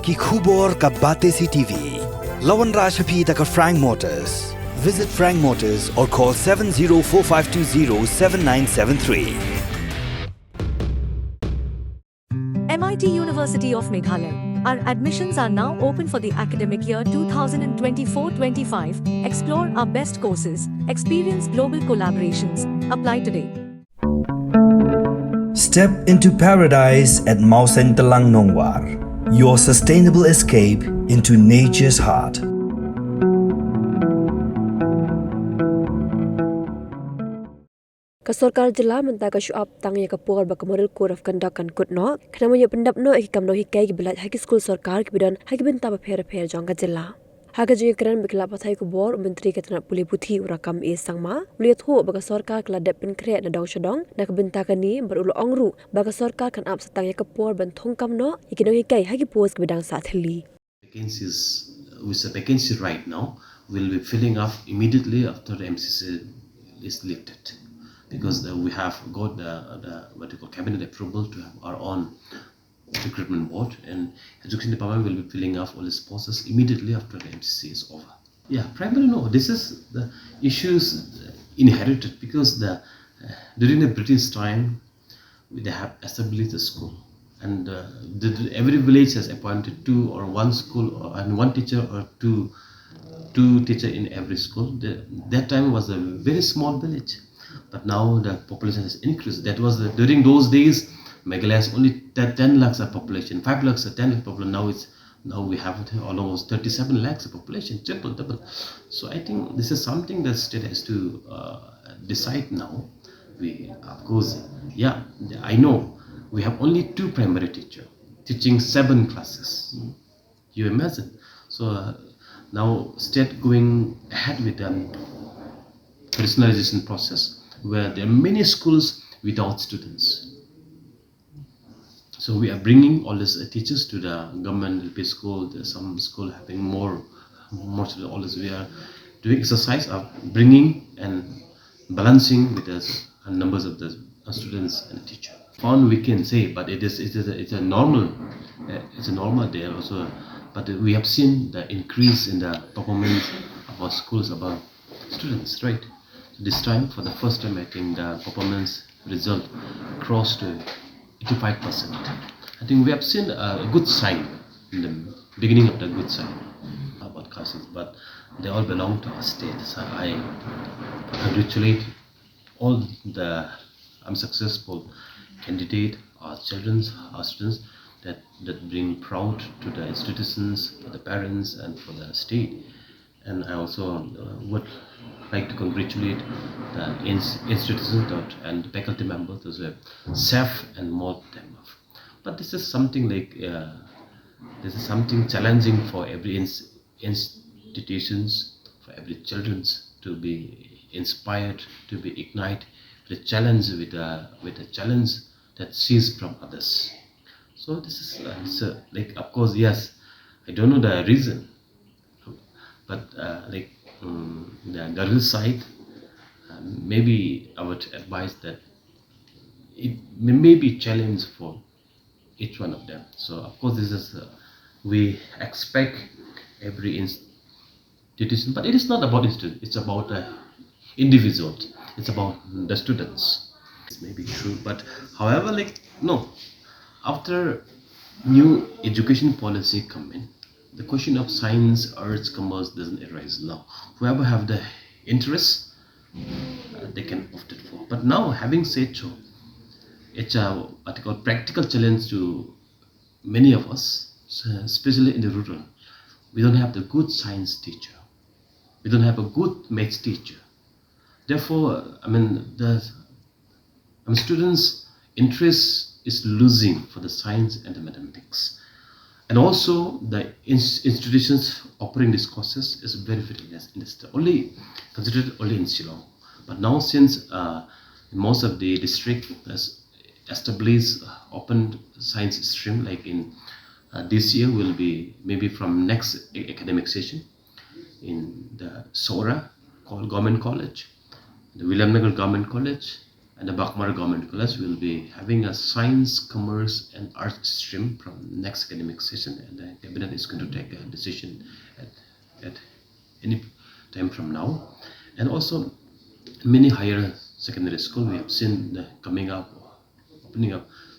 ki khubor ka bate si TV. Lawan Rashaphi taka Frank Motors. Visit Frank Motors or call 7045207973. MIT University of Meghalaya. Our admissions are now open for the academic year 2024-25. Explore our best courses, experience global collaborations. Apply today. Step into paradise at Mausen Talang Nongwar. Your sustainable escape into nature's heart. Sorkar Jylla menta ka shuap Tang ya kapur ba model code of conduct kan kut no khana mo pendap no ikam Nonghikai ki bilaj haki school Sorkar ki bidan haki benta ba pher jong ka Jylla haga ji kran bikla pathai ku bor menteri ka tanap puli puthi urakam e sangma uli thu ba ka Sorkar kala dep pin kre na dong shodong na ka benta ka ni berulo ongru ba ka Sorkar kan ap satang ya kapur ban Thungkam no ikin Nonghikai haki post ki bidang sa thili vacancies with the vacancy right now will be filling up immediately after the MCC is lifted. Because we have got the what you call cabinet approval to have our own recruitment board, and education department will be filling up all this process immediately after the MCC is over. Yeah, primarily no. This is the issues inherited because during the British time they have established a school, and every village has appointed two or one school and one teacher or two teacher in every school. That time was a very small village. But now the population has increased. That was during those days, Meghalaya has only 10 lakhs of population, 5 lakhs or 10 lakhs population. Now we have almost 37 lakhs of population, triple, double. So I think this is something that state has to decide now. Of course, yeah, I know we have only 2 primary teachers teaching 7 classes. You imagine. So now state going ahead with the personalization process, where there are many schools without students. So we are bringing all these teachers to the government LP school. There's some school having more students. All this we are doing exercise of bringing and balancing with the numbers of the students and teacher. On we can say, but it's a normal day also. But we have seen the increase in the performance of our schools about students, right? This time, for the first time, I think the performance result crossed to 85%. I think we have seen a good sign in the beginning of the good sign about classes, but they all belong to our state. So I congratulate all the unsuccessful candidate, our students that bring proud to the institutions, for the parents, and for the state. And I also would like to congratulate the institutions and faculty members who have saved and molded them up. But this is something challenging for every institutions, for every children to be inspired, to be ignited, the challenge with a challenge that sees from others. So this is of course, yes, I don't know the reason. But the girl side, maybe I would advise that it may be a challenge for each one of them. So of course this is we expect every institution, but it is not about institution. It's about the individuals. It's about the students. It may be true, but however, no, after new education policy come in, the question of science, arts, commerce doesn't arise now. Whoever have the interest, they can opt it for. But now, having said so, it's a practical challenge to many of us, especially in the rural. We don't have the good science teacher. We don't have a good maths teacher. Therefore, the students' interest is losing for the science and the mathematics. And also, the institutions offering these courses is very less. It's only considered only in Shillong. But now, since most of the district has established open science stream, like in this year will be maybe from next academic session in the Sora Government College, the William Nagar Government College, And the Bakmar Government College will be having a science, commerce, and arts stream from next academic session, and the cabinet is going to take a decision at any time from now. And also, many higher secondary school we have seen opening up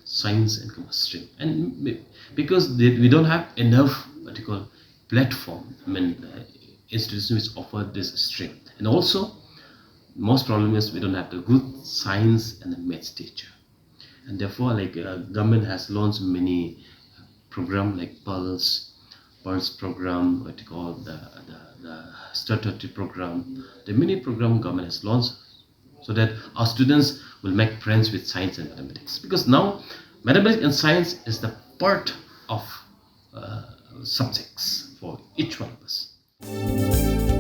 science and commerce stream, and because we don't have enough what you call platform. I mean, institutions which offer this stream, and also most problem is we don't have the good science and the maths teacher, and therefore government has launched many program like Pulse program, what you call the statutory program. The many program government has launched so that our students will make friends with science and mathematics, because now mathematics and science is the part of subjects for each one of us.